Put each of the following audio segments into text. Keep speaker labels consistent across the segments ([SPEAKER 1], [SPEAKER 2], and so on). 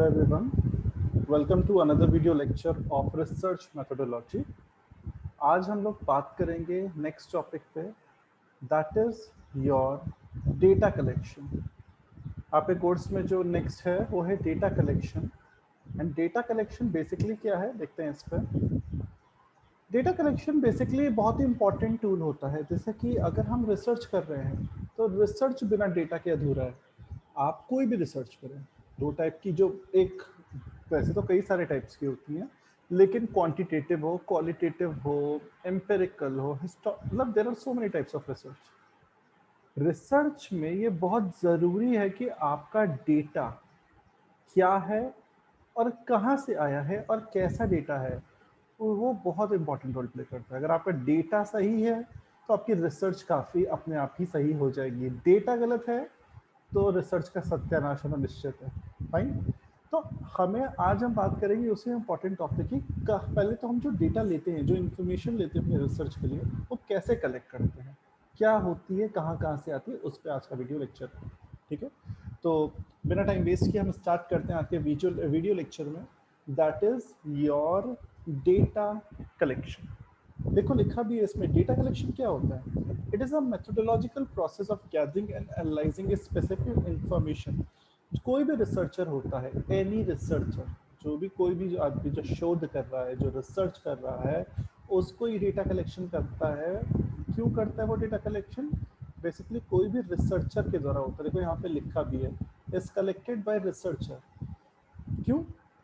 [SPEAKER 1] Hello everyone, welcome to another video lecture of research methodology. आज हम लोग बात करेंगे नेक्स्ट टॉपिक पे, that is your data collection. आपके कोर्स में जो नेक्स्ट है वो है data collection. And data collection basically क्या है देखते हैं इस पर. डेटा कलेक्शन बेसिकली बहुत ही इंपॉर्टेंट टूल होता है. जैसे कि अगर हम रिसर्च कर रहे हैं तो रिसर्च बिना डेटा के अधूरा है. आप कोई भी रिसर्च करें, दो टाइप की, जो एक वैसे तो कई सारे टाइप्स की होती हैं, लेकिन क्वांटिटेटिव हो, क्वालिटेटिव हो, एम्पेरिकल हो, मतलब there are so many types of research. Research में ये बहुत ज़रूरी है कि आपका डेटा क्या है और कहाँ से आया है और कैसा डेटा है, वो बहुत इंपॉर्टेंट रोल प्ले करता है. अगर आपका डेटा सही है तो आपकी रिसर्च काफ़ी अपने आप ही सही हो जाएगी. डेटा गलत है तो रिसर्च का सत्यानाश होना निश्चित है. फाइन. तो हमें आज हम बात करेंगे उसी इंपॉर्टेंट टॉपिक की. पहले तो हम जो डेटा लेते हैं, जो इन्फॉर्मेशन लेते हैं अपने रिसर्च के लिए, वो कैसे कलेक्ट करते हैं, क्या होती है, कहाँ कहाँ से आती है, उस पर आज का वीडियो लेक्चर है. ठीक है, तो बिना टाइम वेस्ट किए हम स्टार्ट करते हैं आज के वीडियो लेक्चर में. That is your data collection. देखो लिखा भी है इसमें, डेटा कलेक्शन क्या होता है. It is a methodological process of gathering and analysing a specific information. कोई भी रिसर्चर होता है, एनी रिसर्चर, जो भी कोई भी जो आदमी जो शोध कर रहा है, जो रिसर्च कर रहा है, उसको ये डेटा कलेक्शन करता है. क्यों करता है वो डेटा कलेक्शन? बेसिकली कोई भी रिसर्चर के द्वारा होता है. देखो यहाँ पे लिखा भी है, इज कलेक्टेड बाय रिसर्चर. क्यों?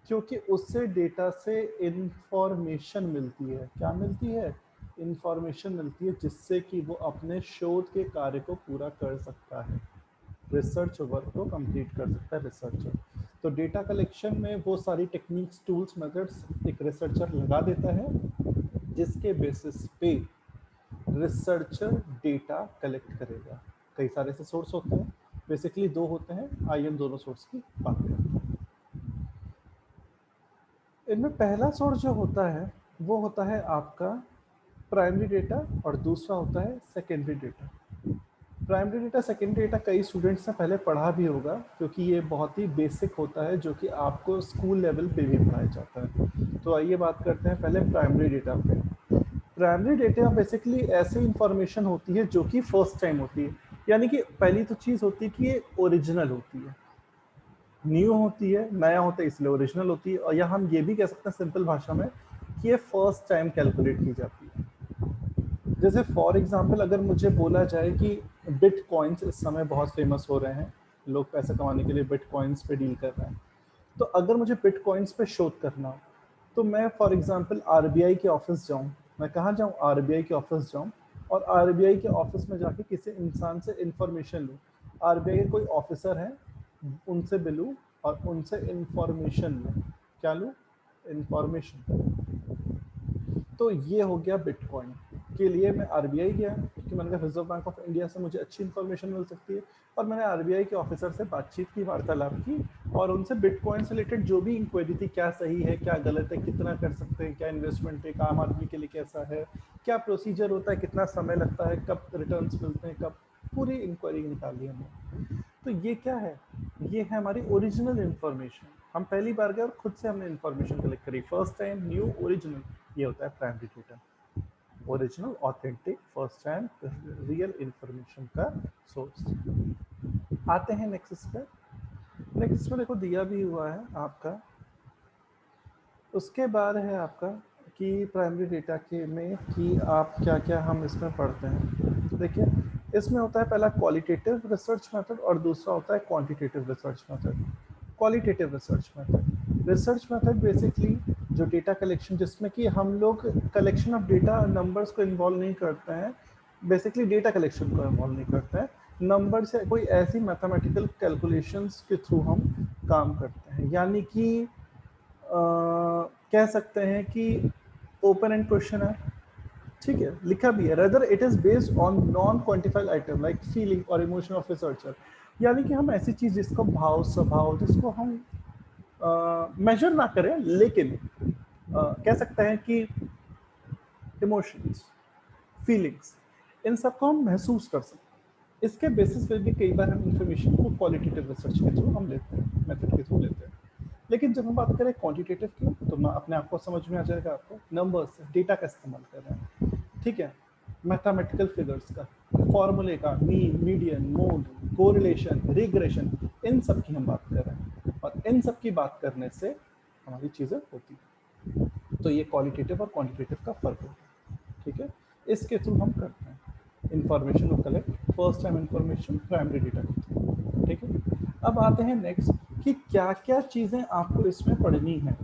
[SPEAKER 1] क्योंकि उससे डेटा से इंफॉर्मेशन मिलती है. क्या मिलती है? इंफॉर्मेशन मिलती है, जिससे कि वो अपने शोध के कार्य को पूरा कर सकता है, रिसर्च वर्क को कंप्लीट कर सकता है रिसर्चर. तो डेटा कलेक्शन में वो सारी टेक्निक्स, टूल्स, मेथड्स एक रिसर्चर लगा देता है, जिसके बेसिस पे रिसर्चर डेटा कलेक्ट करेगा. कई सारे से सोर्स होते हैं, बेसिकली दो होते हैं. आइए हम दोनों सोर्स की बात करते हैं. इनमें पहला सोर्स जो होता है वो होता है आपका प्राइमरी डेटा, और दूसरा होता है secondary data. Primary data, secondary data कई स्टूडेंट्स ने पहले पढ़ा भी होगा, क्योंकि ये बहुत ही बेसिक होता है, जो कि आपको स्कूल लेवल पे भी पढ़ाया जाता है. तो आइए बात करते हैं पहले प्राइमरी डेटा पे. प्राइमरी डेटा बेसिकली ऐसी इंफॉर्मेशन होती है जो कि फर्स्ट टाइम होती है. यानी कि पहली तो चीज़ होती है कि ये ओरिजिनल होती है, न्यू होती है, नया होता है, इसलिए ओरिजिनल होती है. और या हम ये भी कह सकते हैं सिंपल भाषा में कि ये फर्स्ट टाइम कैलकुलेट की जाती है. जैसे फॉर एग्जांपल अगर मुझे बोला जाए कि बिटकॉइंस इस समय बहुत फेमस हो रहे हैं, लोग पैसा कमाने के लिए बिटकॉइंस पे डील कर रहे हैं, तो अगर मुझे बिटकॉइंस पे शोध करना हो, तो मैं फॉर एग्जांपल आरबीआई के ऑफिस जाऊं. मैं कहाँ जाऊं? आरबीआई के ऑफिस जाऊं, और आरबीआई के ऑफिस में जाके किसी इंसान से इंफॉर्मेशन लूँ. आरबीआई के कोई ऑफिसर हैं, उनसे मिलूँ और उनसे इंफॉर्मेशन लूँ. क्या लूँ? इंफॉर्मेशन. तो ये हो गया बिटकॉइन के लिए. मैं आरबीआई गया क्योंकि मैंने कहा रिजर्व बैंक ऑफ इंडिया से मुझे अच्छी इन्फॉर्मेशन मिल सकती है, और मैंने आरबीआई के ऑफिसर से बातचीत की, वार्तालाप की, और उनसे बिटकॉइन से रिलेटेड जो भी इंक्वायरी थी, क्या सही है, क्या गलत है, कितना कर सकते हैं, क्या इन्वेस्टमेंट एक आम आदमी के लिए कैसा है, क्या प्रोसीजर होता है, कितना समय लगता है, कब रिटर्न्स मिलते हैं, कब, पूरी इंक्वायरी निकाली हमने. तो ये क्या है? ये है हमारी ओरिजिनल इन्फॉर्मेशन. हम पहली बार गए और खुद से हमने इन्फॉर्मेशन कलेक्ट करी, फर्स्ट टाइम, न्यू, ओरिजिनल. ये होता है primary data. Original, authentic, first time, real information का सोर्स. आते हैं नेक्स्ट इस पर. नेक्स्ट इसमें देखो दिया भी हुआ है आपका. उसके बाद है आपका कि प्राइमरी डेटा के में कि आप क्या क्या हम इसमें पढ़ते हैं. तो देखिए इसमें होता है पहला क्वालिटेटिव रिसर्च मेथड, और दूसरा होता है quantitative research method. Qualitative research method, research method basically जो डेटा कलेक्शन, जिसमें कि हम लोग कलेक्शन ऑफ डेटा, नंबर्स को इन्वॉल्व नहीं करते हैं, बेसिकली डेटा कलेक्शन को इन्वॉल्व नहीं करते हैं, नंबर से कोई ऐसी मैथमेटिकल कैलकुलेशंस के थ्रू हम काम करते हैं. यानी कि कह सकते हैं कि ओपन एंड क्वेश्चन है. ठीक है, लिखा भी है, rather it is based on non quantified item like feeling और इमोशन ऑफ रिसर्चर. यानी कि हम ऐसी चीज जिसको भाव, स्वभाव, जिसको हम मेजर ना करें, लेकिन कह सकते हैं कि इमोशंस, फीलिंग्स, इन सबको हम महसूस कर सकते हैं. इसके बेसिस पर भी कई बार हम इंफॉर्मेशन को क्वालिटेटिव रिसर्च के थ्रू हम लेते हैं, मेथड के थ्रू लेते हैं. लेकिन जब हम बात करें क्वांटिटेटिव की तो अपने आप को समझ में आ जाएगा, आपको नंबर्स डेटा का इस्तेमाल कर रहे हैं, ठीक है, मैथमेटिकल फिगर्स का, फॉर्मूले का, mean, median, mode, correlation, regression, इन सब की हम बात कर रहे हैं और इन सब की बात करने से हमारी चीज़ें होती हैं। तो ये क्वालिटेटिव और क्वांटिटेटिव का फर्क होता है, ठीक है। इसके थ्रू हम करते हैं इंफॉर्मेशन को collect, first time information, primary data के थ्रू, ठीक है। अब आते हैं नेक्स्ट कि क्या क्या चीज़ें आपको इसमें पढ़नी है,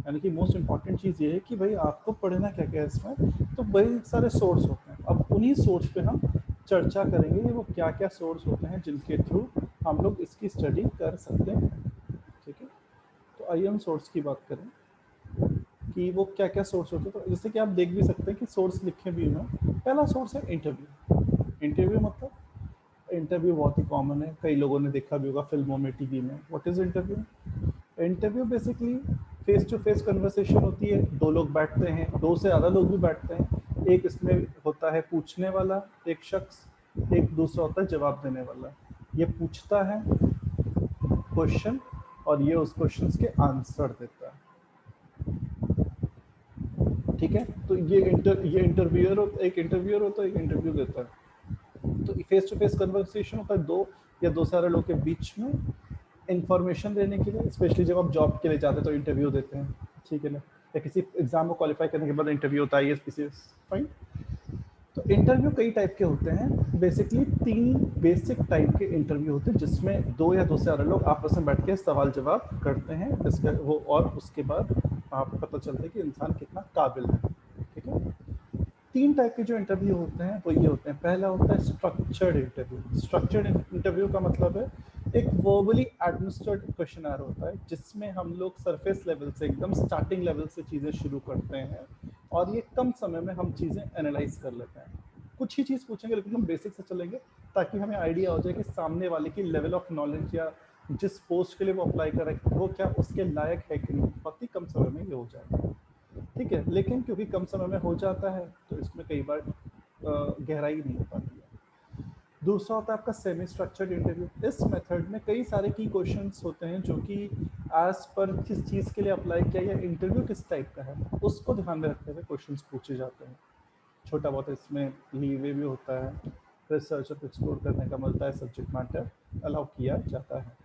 [SPEAKER 1] यानी कि मोस्ट इंपॉर्टेंट चीज़ ये है कि भाई आपको पढ़ना क्या क्या है इसमें। तो बड़े सारे सोर्स होते हैं, अब उन्हीं सोर्स पे हम चर्चा करेंगे कि वो क्या क्या सोर्स होते हैं जिनके थ्रू हम लोग इसकी स्टडी कर सकते हैं, ठीक है। तो आइए हम सोर्स की बात करें कि वो क्या क्या सोर्स होते हैं। तो जैसे कि आप देख भी सकते हैं कि सोर्स लिखे भी हैं। पहला सोर्स है इंटरव्यू। इंटरव्यू मतलब, इंटरव्यू बहुत ही कॉमन है, कई लोगों ने देखा भी होगा फिल्मों में, टीवी में। What is interview? Interview basically face to face conversation होती है, दो लोग बैठते हैं, दो से ज़्यादा लोग भी बैठते हैं। एक इसमें होता है पूछने वाला एक शख्स, एक दूसरा होता है जवाब देने वाला। ये पूछता है क्वेश्चन और ये उस क्वेश्चन के आंसर देता है, ठीक है। तो ये इंटरव्यूअर होता है, एक इंटरव्यूअर होता है, एक इंटरव्यू देता है। तो फेस टू फेस कन्वर्सेशन होता है दो या दो सारे लोग के बीच में, इंफॉर्मेशन देने के लिए। स्पेशली जब आप जॉब के लिए जाते हैं तो इंटरव्यू देते हैं, ठीक है ना, या किसी एग्जाम को क्वालिफाई करने के बाद इंटरव्यू होता है, IAS, फाइन। तो इंटरव्यू कई टाइप के होते हैं, बेसिकली 3 बेसिक टाइप के इंटरव्यू होते हैं जिसमें दो या दो से ज़्यादा लोग आपस में बैठ के सवाल जवाब करते हैं, जिसका वो, और उसके बाद आपको पता चलता है कि इंसान कितना काबिल है, ठीक है। 3 टाइप के जो इंटरव्यू होते हैं वो ये होते हैं। पहला होता है स्ट्रक्चर्ड इंटरव्यू। स्ट्रक्चर्ड इंटरव्यू का मतलब है एक वर्बली एडमिनिस्ट्रेड क्वेश्चनर होता है जिसमें हम लोग सरफेस लेवल से, एकदम स्टार्टिंग लेवल से चीज़ें शुरू करते हैं और ये कम समय में हम चीज़ें एनालाइज कर लेते हैं। कुछ ही चीज़ पूछेंगे लेकिन हम बेसिक से चलेंगे ताकि हमें आइडिया हो जाए कि सामने वाले की लेवल ऑफ नॉलेज या जिस पोस्ट के लिए वो अप्लाई कर रहे हैं वो क्या उसके लायक है कि नहीं। बहुत ही कम समय में ये हो जाएगा, ठीक है। लेकिन क्योंकि कम समय में हो जाता है तो इसमें कई बार गहराई नहीं हो पाती है। दूसरा होता है आपका सेमी स्ट्रक्चर्ड इंटरव्यू। इस मेथड में कई सारे की क्वेश्चंस होते हैं जो कि एज पर किस चीज़ के लिए अप्लाई किया या इंटरव्यू किस टाइप का है उसको ध्यान में रखते हुए क्वेश्चंस पूछे जाते हैं। छोटा बहुत इसमें लीवे भी होता है, रिसर्च और एक्सप्लोर करने का मिलता है, सब्जेक्ट मैटर अलाउ किया जाता है।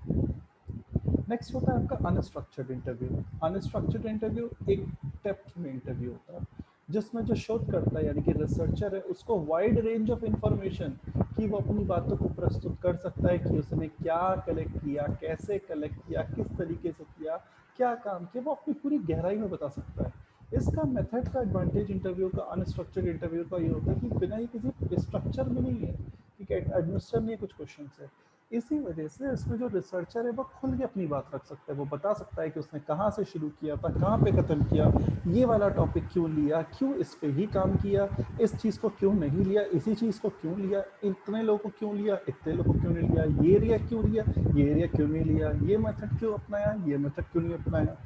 [SPEAKER 1] नेक्स्ट होता है आपका अनस्ट्रक्चर्ड इंटरव्यू। अनस्ट्रक्चर्ड इंटरव्यू एक डेप्थ में इंटरव्यू होता है जिसमें जो शोध करता है यानी कि रिसर्चर है उसको वाइड रेंज ऑफ इंफॉर्मेशन कि वो अपनी बातों को प्रस्तुत कर सकता है कि उसने क्या कलेक्ट किया, कैसे कलेक्ट किया, किस तरीके से किया, क्या काम किया, वो अपनी पूरी गहराई में बता सकता है। इसका मेथड का एडवांटेज इंटरव्यू का, अनस्ट्रक्चर्ड इंटरव्यू का ये होता है कि बिना ही किसी स्ट्रक्चर में नहीं है, ठीक है, एडमिनिस्टर नहीं है कुछ क्वेश्चन है। इसी वजह से इसमें जो रिसर्चर है वो खुल के अपनी बात रख सकता है, वो बता सकता है कि उसने कहाँ से शुरू किया था, कहाँ पे ख़त्म किया, ये वाला टॉपिक क्यों लिया, क्यों इस पे ही काम किया, इस चीज़ को क्यों नहीं लिया, इसी चीज़ को क्यों लिया, इतने लोगों को क्यों लिया, इतने लोगों को क्यों नहीं लिया, ये एरिया क्यों लिया, ये एरिया क्यों नहीं लिया, ये मेथड क्यों अपनाया, ये मेथड क्यों नहीं अपनाया।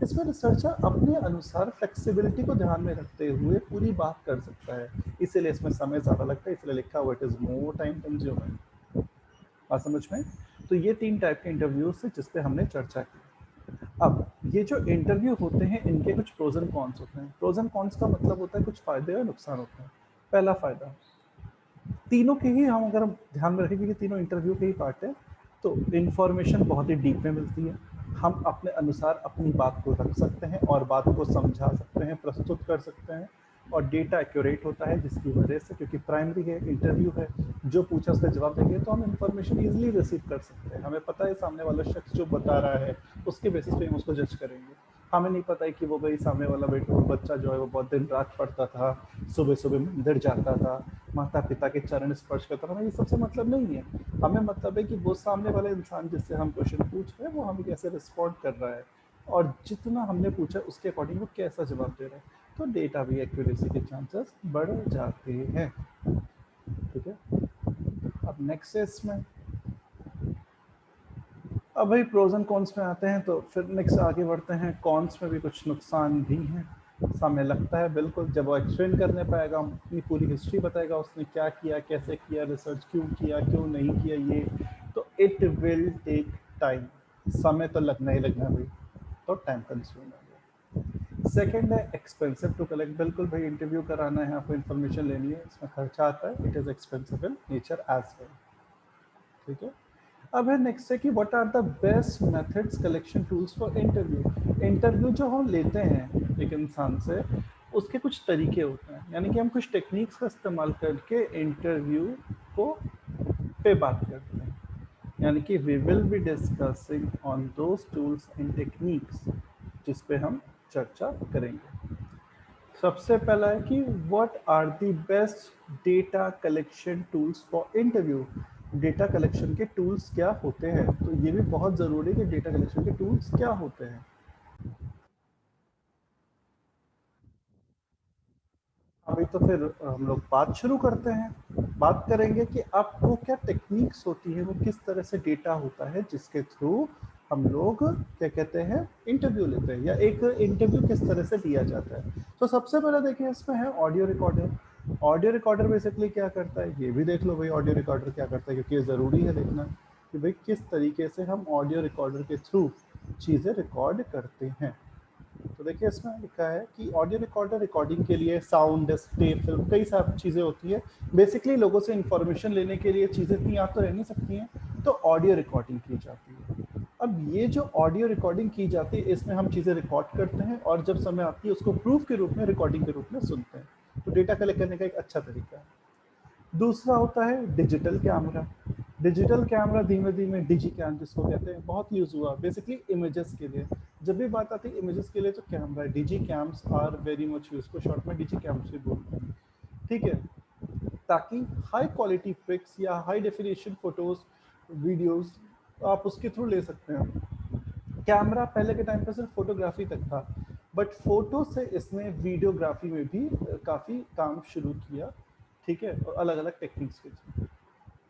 [SPEAKER 1] इसमें रिसर्चर अपने अनुसार फ्लेक्सिबिलिटी को ध्यान में रखते हुए पूरी बात कर सकता है, इसीलिए इसमें समय ज़्यादा लगता है, इसलिए लिखा हुआ it is more time consuming. बात समझ में? तो ये 3 टाइप के इंटरव्यूज से जिस पे हमने चर्चा की। अब ये जो इंटरव्यू होते हैं इनके कुछ प्रोज एंड कॉन्स होते हैं। प्रोज एंड कॉन्स का मतलब होता है कुछ फायदे और नुकसान होते हैं। पहला फायदा, तीनों के ही हम अगर ध्यान में रखें कि तीनों इंटरव्यू के ही पार्ट है तो इन्फॉर्मेशन बहुत ही डीप में मिलती है। हम अपने अनुसार अपनी बात को रख सकते हैं और बात को समझा सकते हैं, प्रस्तुत कर सकते हैं और डेटा एक्यूरेट होता है जिसकी वजह से, क्योंकि प्राइमरी है, इंटरव्यू है, जो पूछा उसका जवाब देंगे तो हम इन्फॉर्मेशन ईजिली रिसीव कर सकते हैं। हमें पता है सामने वाला शख्स जो बता रहा है उसके बेसिस पे हम उसको जज करेंगे। हमें नहीं पता है कि वो भाई सामने वाला बच्चा जो है वो बहुत दिन रात पढ़ता था, सुबह सुबह मंदिर जाता था, माता पिता के चरण स्पर्श करता था। हमें ये सबसे मतलब नहीं है। हमें मतलब है कि वो सामने वाला इंसान जिससे हम क्वेश्चन पूछ रहे हैं वो हमें कैसे रिस्पॉन्ड कर रहा है और जितना हमने पूछा उसके अकॉर्डिंग वो कैसा जवाब दे रहा है। तो डेटा भी एक्यूरेसी के चांसेस बढ़ जाते हैं, ठीक है। अब नेक्स्ट है इसमें, अब भाई प्रोज एंड कॉन्स में आते हैं तो फिर नेक्स्ट आगे बढ़ते हैं। कॉन्स में भी कुछ नुकसान भी हैं, समय लगता है बिल्कुल। जब वो एक्सप्लेन करने पाएगा, अपनी पूरी हिस्ट्री बताएगा उसने क्या किया, कैसे किया, रिसर्च क्यों किया, क्यों नहीं किया, ये तो इट विल टेक टाइम, समय तो लगना ही लगना भाई। तो टाइम कंज्यूम है। सेकेंड है एक्सपेंसिव टू कलेक्ट। बिल्कुल भाई, इंटरव्यू कराना है, आपको इन्फॉर्मेशन लेनी है, इसमें खर्चा आता है, it is expensive in nature as well. ठीक है, अब है नेक्स्ट है कि what are the best methods collection tools for interview. Interview जो हम लेते हैं एक इंसान से, उसके कुछ तरीके होते हैं, यानी कि हम कुछ टेक्निक्स का इस्तेमाल करके इंटरव्यू को पे बात करते हैं, यानी कि we will be discussing on those tools and techniques जिस पे हम चर्चा करेंगे। सबसे पहला है कि what are the best data collection tools for interview. Data collection के टूल्स क्या होते हैं, तो ये भी बहुत ज़रूरी है कि डेटा कलेक्शन के टूल्स क्या होते हैं। अभी तो फिर हम लोग बात शुरू करते हैं। बात करेंगे कि आपको क्या टेक्निक्स होती है, वो किस तरह से डेटा होता है जिसके थ्रू हम लोग क्या कहते हैं इंटरव्यू लेते हैं, या एक इंटरव्यू किस तरह से लिया जाता है। तो सबसे पहले देखिए इसमें है audio recorder. Audio recorder basically क्या करता है, ये भी देख लो भाई ऑडियो रिकॉर्डर क्या करता है, क्योंकि ये ज़रूरी है देखना कि भाई किस तरीके से हम ऑडियो रिकॉर्डर के थ्रू चीज़ें रिकॉर्ड करते हैं। तो देखिए इसमें लिखा है कि ऑडियो रिकॉर्डर रिकॉर्डिंग के लिए साउंड, डिस्प्ले, फिल्म, कई सारी चीज़ें होती है। बेसिकली लोगों से इंफॉर्मेशन लेने के लिए चीज़ें इतनी याद तो रह नहीं सकती हैं, तो ऑडियो रिकॉर्डिंग की जाती है। अब ये जो ऑडियो रिकॉर्डिंग की जाती है, इसमें हम चीज़ें रिकॉर्ड करते हैं और जब समय आती है उसको प्रूफ के रूप में, रिकॉर्डिंग के रूप में सुनते हैं। तो डेटा कलेक्ट करने का एक अच्छा तरीका है। दूसरा होता है डिजिटल कैमरा। डिजिटल कैमरा धीमे धीमे डिजी कैम जिसको कहते हैं बहुत यूज़ हुआ बेसिकली इमेजेस के लिए। जब भी बात आती है इमेजेस के लिए तो camera, digicams are very much use, को शॉर्ट में डिजी कैम्स भी बोलते हैं। ठीक है, ताकि हाई क्वालिटी पिक्स या हाई डेफिनेशन फोटोज, वीडियोस आप उसके थ्रू ले सकते हैं। कैमरा पहले के टाइम पे सिर्फ फोटोग्राफी तक था, बट फोटो से इसने वीडियोग्राफी में भी काफ़ी काम शुरू किया। ठीक है, और अलग अलग टेक्निक्स के थ्रू।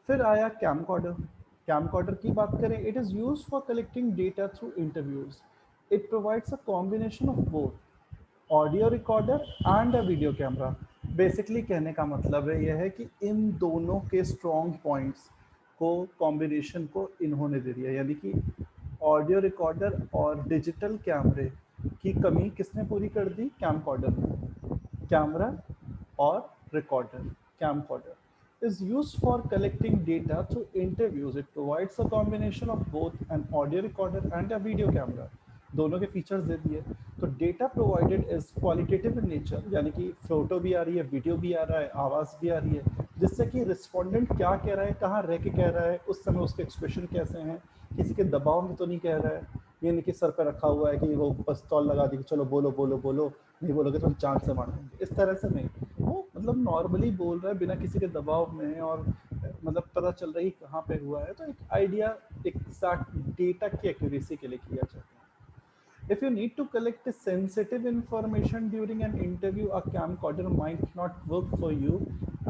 [SPEAKER 1] फिर आया कैमकॉर्डर। कैमकॉर्डर की बात करें, it is use for collecting data through interviews. It provides a combination of both audio recorder and a video camera. Basically कहने का मतलब है यह है कि इन दोनों के स्ट्रॉन्ग पॉइंट्स को, कॉम्बिनेशन को इन्होंने दे दिया, यानी कि ऑडियो रिकॉर्डर और डिजिटल कैमरे की कमी किसने पूरी कर दी, कैमकॉर्डर ने। कैमरा और recorder, camcorder is used for collecting data through interviews. It provides a combination of both an audio recorder and a video camera. दोनों के फीचर्स दे दिए। तो data provided is qualitative in nature, यानी कि photo भी आ रही है, वीडियो भी आ रहा है, आवाज़ भी आ रही है, जिससे कि रिस्पोंडेंट क्या कह रहा है, कहाँ रह के कह रहा है, उस समय उसके एक्सप्रेशन कैसे हैं, किसी के दबाव में तो नहीं कह रहा है, ये नहीं कि सर पर रखा हुआ है कि वो पिस्तौल लगा दी कि चलो बोलो बोलो बोलो, नहीं बोलोगे तो हम चांद से मार देंगे, इस तरह से नहीं। वो मतलब नॉर्मली बोल रहा है बिना किसी के दबाव में, और मतलब पता चल रहा है कहाँ पे हुआ है। तो एक आइडिया एग्जैक्ट डेटा की एक्यूरेसी के लिए किया जाता है। If you need to collect sensitive information during an interview, a camcorder might not work for you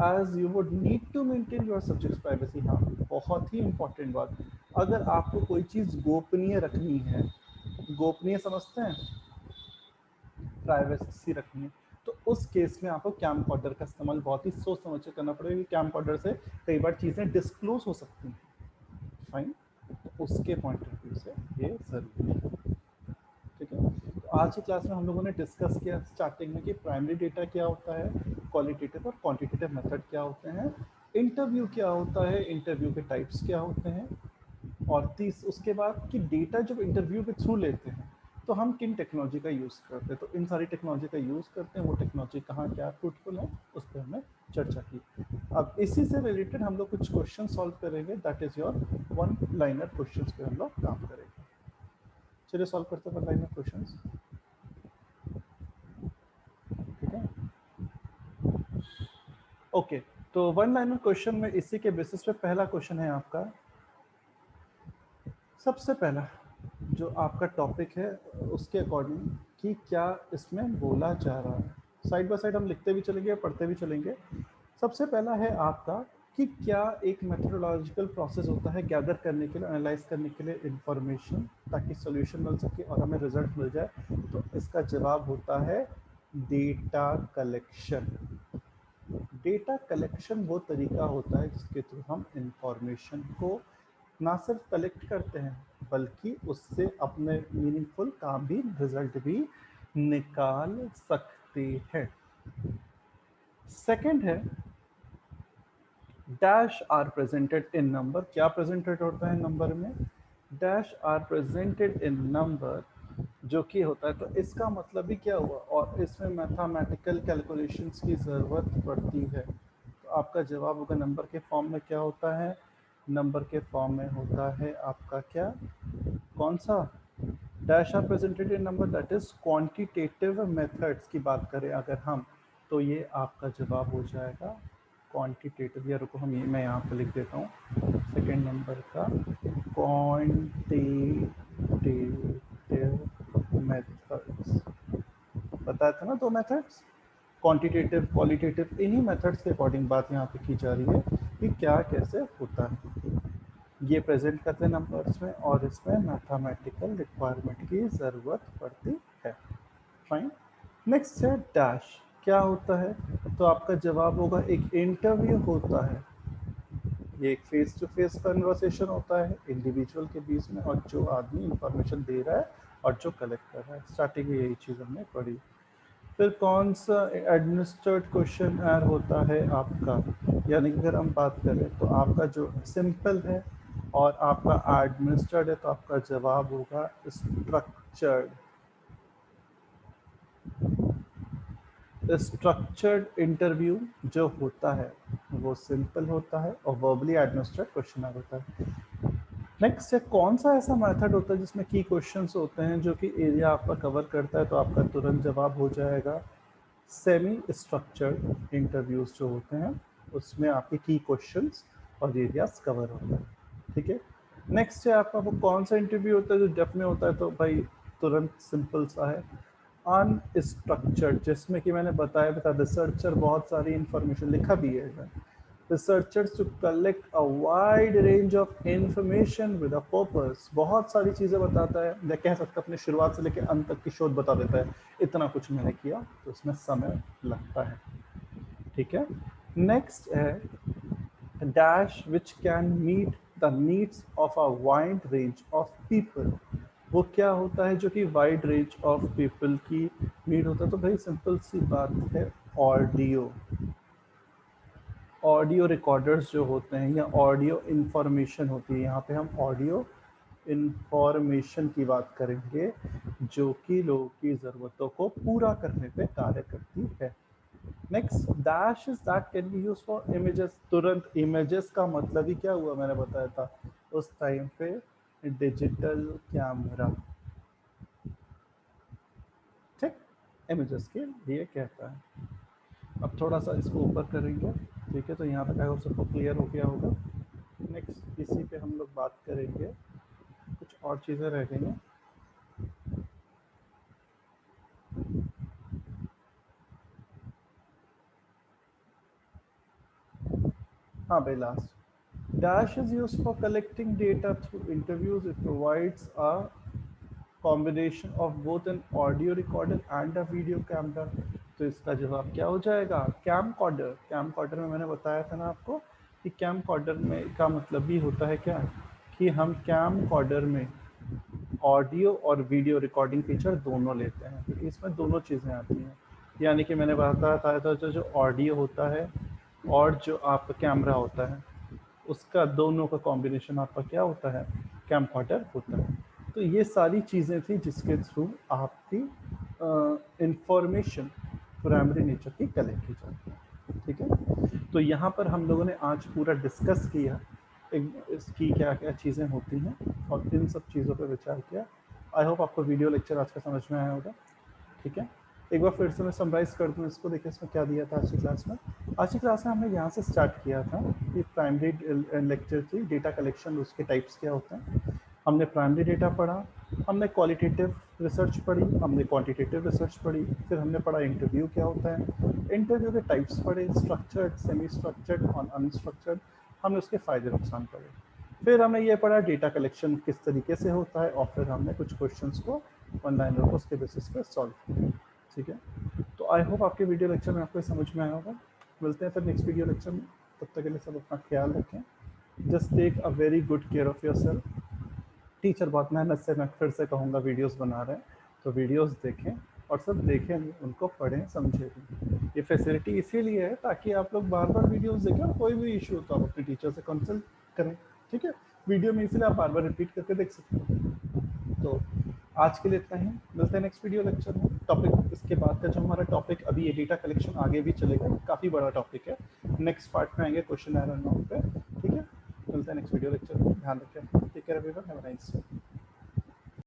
[SPEAKER 1] as you would need to maintain your subject's privacy. हाँ, बहुत ही important बात, अगर आपको कोई चीज़ गोपनीय रखनी है, गोपनीय समझते हैं, प्राइवेसी रखनी है, तो उस केस में आपको कैमकॉर्डर का इस्तेमाल बहुत ही सोच समझ कर करना पड़ेगा, क्योंकि कैमकॉर्डर से कई बार चीज़ें डिस्क्लोज हो सकती हैं। फाइन, तो उसके पॉइंट ऑफ व्यू से ये ज़रूरी है। ठीक है, तो आज की क्लास में हम लोगों ने डिस्कस किया स्टार्टिंग में कि प्राइमरी डेटा क्या होता है, क्वालिटेटिव और क्वांटिटेटिव मेथड क्या होते हैं, इंटरव्यू क्या होता है, इंटरव्यू के टाइप्स क्या होते हैं, और उसके बाद कि डेटा जब इंटरव्यू के थ्रू लेते हैं तो हम किन टेक्नोलॉजी का यूज़ करते हैं, तो इन सारी टेक्नोलॉजी का यूज़ करते हैं, वो टेक्नोलॉजी कहाँ क्या फ्रूटफुल है उस पर हमने चर्चा की। अब इसी से रिलेटेड हम लोग कुछ क्वेश्चन सॉल्व करेंगे, that is your one liner question पे हम लोग काम करेंगे। चलिए सॉल्व करते हैं वन लाइनर क्वेश्चन। ठीक है, ओके। तो वन लाइनर क्वेश्चन में इसी के बेसिस पे पहला क्वेश्चन है आपका, सबसे पहला जो आपका टॉपिक है उसके अकॉर्डिंग कि क्या इसमें बोला जा रहा है। साइड बाय साइड हम लिखते भी चलेंगे, पढ़ते भी चलेंगे। सबसे पहला है आपका कि क्या एक मेथोडोलॉजिकल प्रोसेस होता है गैदर करने के लिए, एनालाइज करने के लिए इंफॉर्मेशन, ताकि सॉल्यूशन मिल सके और हमें रिजल्ट मिल जाए। तो इसका जवाब होता है डेटा कलेक्शन। डेटा कलेक्शन वो तरीका होता है जिसके थ्रू हम इंफॉर्मेशन को ना सिर्फ कलेक्ट करते हैं बल्कि उससे अपने मीनिंगफुल काम भी, रिजल्ट भी निकाल सकते हैं। सेकंड है dash are presented in number. क्या प्रेजेंटेड होता है नंबर में? Dash are presented in number, जो कि होता है, तो इसका मतलब ही क्या हुआ, और इसमें मैथमेटिकल कैलकुलेशंस की ज़रूरत पड़ती है। तो आपका जवाब होगा नंबर के फॉर्म में क्या होता है? नंबर के फॉर्म में होता है आपका क्या, कौन सा? Dash are presented in number, that is quantitative methods की बात करें अगर हम, तो ये आपका जवाब हो जाएगा क्वांटिटेटिव। या रुको, हम ये मैं यहाँ पे लिख देता हूँ सेकेंड नंबर का, क्वांटिटेटिव मेथड्स। बताया था ना दो मेथड्स, क्वांटिटेटिव क्वालिटेटिव, इन्हीं मेथड्स के अकॉर्डिंग बात यहाँ पे की जा रही है कि क्या कैसे होता है। ये प्रेजेंट करते हैं नंबर्स में, और इसमें मैथमेटिकल रिक्वायरमेंट की ज़रूरत पड़ती है। फाइन। नेक्स्ट है डैश। क्या होता है? तो आपका जवाब होगा एक इंटरव्यू होता है। ये एक फेस टू फेस कन्वर्सेशन होता है इंडिविजुअल के बीच में, और जो आदमी इंफॉर्मेशन दे रहा है और जो कलेक्ट कर रहा है। स्टार्टिंग में यही चीज़ हमने पढ़ी। फिर कौन सा एडमिनिस्ट्रेड क्वेश्चन एर होता है आपका, यानी कि अगर हम बात करें तो आपका जो सिंपल है और आपका एडमिनिस्ट्रेड है, तो आपका जवाब होगा स्ट्रक्चर्ड। स्ट्रक्चर्ड इंटरव्यू जो होता है वो सिंपल होता है और वर्बली एडमिनिस्ट्रेड क्वेश्चन होता है। नेक्स्ट है कौन सा ऐसा मेथड होता है जिसमें की क्वेश्चंस होते हैं जो कि एरिया आपका कवर करता है, तो आपका तुरंत जवाब हो जाएगा सेमी स्ट्रक्चर्ड इंटरव्यूज जो होते हैं उसमें आपके की क्वेश्चंस और एरियाज कवर होते हैं। ठीक है। नेक्स्ट है आपका वो कौन सा इंटरव्यू होता है जो डेफ में होता है, तो भाई तुरंत सिंपल सा है अनस्ट्रक्चर्ड, जिसमें कि मैंने बताया भी था रिसर्चर बहुत सारी इंफॉर्मेशन लिखा भी है। Researchers to collect a wide range of information with a purpose, बहुत सारी चीज़ें बताता है, या कह सकते अपने शुरुआत से लेकर अंत तक की शोध बता देता है। इतना कुछ मैंने किया तो इसमें समय लगता है। ठीक है। नेक्स्ट है dash which can meet the needs of a wide range of people. वो क्या होता है जो कि वाइड रेंज ऑफ पीपल की नीड होता है, तो भाई सिंपल सी बात है ऑडियो। ऑडियो रिकॉर्डर्स जो होते हैं या ऑडियो इंफॉर्मेशन होती है, यहाँ पे हम ऑडियो इंफॉर्मेशन की बात करेंगे जो कि लोगों की ज़रूरतों को पूरा करने पे कार्य करती है। Next dash is that can be use for images. तुरंत इमेजेस का मतलब ही क्या हुआ, मैंने बताया था उस टाइम पे डिजिटल कैमरा। ठीक, इमेजेस के लिए कहता है। अब थोड़ा सा इसको ऊपर करेंगे। ठीक है, तो यहाँ तक आई होप सबको क्लियर हो गया होगा। नेक्स्ट इसी पे हम लोग बात करेंगे, कुछ और चीज़ें रह गई हैं। हाँ भाई last, dash is use for collecting data through interviews. It provides a combination of both an audio recorder and a video camera. तो इसका जवाब क्या हो जाएगा? कैम कॉर्डर। कैम कॉर्डर में मैंने बताया था ना आपको कि कैम कॉर्डर में का मतलब भी होता है क्या, कि हम कैम कॉर्डर में ऑडियो और वीडियो रिकॉर्डिंग फीचर दोनों लेते हैं, क्योंकि इसमें दोनों चीज़ें आती हैं। यानी कि मैंने बताया था जो ऑडियो होता है और जो आपका कैमरा होता है, उसका दोनों का कॉम्बिनेशन आपका क्या होता है? कैमकॉर्डर होता है। तो ये सारी चीज़ें थी जिसके थ्रू आपकी इंफॉर्मेशन प्राइमरी नेचर की कलेक्ट की जाती है। ठीक है, तो यहाँ पर हम लोगों ने आज पूरा डिस्कस किया इसकी क्या क्या चीज़ें होती हैं और इन सब चीज़ों पर विचार किया। आई होप आपको वीडियो लेक्चर आज का समझ में आया होगा। ठीक है, एक बार फिर से मैं समराइज कर दूँ इसको। देखिए इसमें क्या दिया था आज की क्लास में। आज की क्लास में हमने यहाँ से स्टार्ट किया था कि प्राइमरी लेक्चर थी डेटा कलेक्शन, उसके टाइप्स क्या होते हैं। हमने प्राइमरी डेटा पढ़ा, हमने क्वालिटेटिव रिसर्च पढ़ी, हमने क्वांटिटेटिव रिसर्च पढ़ी, फिर हमने पढ़ा इंटरव्यू क्या होता है, इंटरव्यू के टाइप्स पढ़े, स्ट्रक्चर्ड, सेमी स्ट्रक्चर्ड और अनस्ट्रक्चर्ड। हमने उसके फ़ायदे नुकसान पढ़े। फिर हमने ये पढ़ा डेटा कलेक्शन किस तरीके से होता है, और फिर हमने कुछ क्वेश्चंस को वन लाइनर को उसके बेसिस पे सॉल्व किया। ठीक है, तो आई होप आपके वीडियो लेक्चर में आपको समझ में आया होगा। मिलते हैं फिर नेक्स्ट वीडियो लेक्चर में। तब तक के लिए सब अपना ख्याल रखें। Just take a very good care of yourself. Teacher बहुत मेहनत से, मैं फिर से कहूँगा, वीडियोस बना रहे हैं, तो वीडियोस देखें और सब देखें नहीं, उनको पढ़ें समझें भी। ये फैसिलिटी इसीलिए है ताकि आप लोग बार बार वीडियोस देखें और कोई भी इशू हो तो आप अपने टीचर से कंसल्ट करें, ठीक है। वीडियो में इसलिए आप बार बार रिपीट करके देख सकते हो। तो आज के लिए इतना ही, मिलते हैं नेक्स्ट वीडियो लेक्चर में। टॉपिक इसके बाद का जो हमारा टॉपिक अभी ये डेटा कलेक्शन आगे भी चलेगा, काफ़ी बड़ा टॉपिक है। नेक्स्ट पार्ट में आएंगे क्वेश्चन एंड नोट पे, ठीक है। मिलते हैं नेक्स्ट वीडियो लेक्चर में, ध्यान रखें, take care everyone, have a nice day.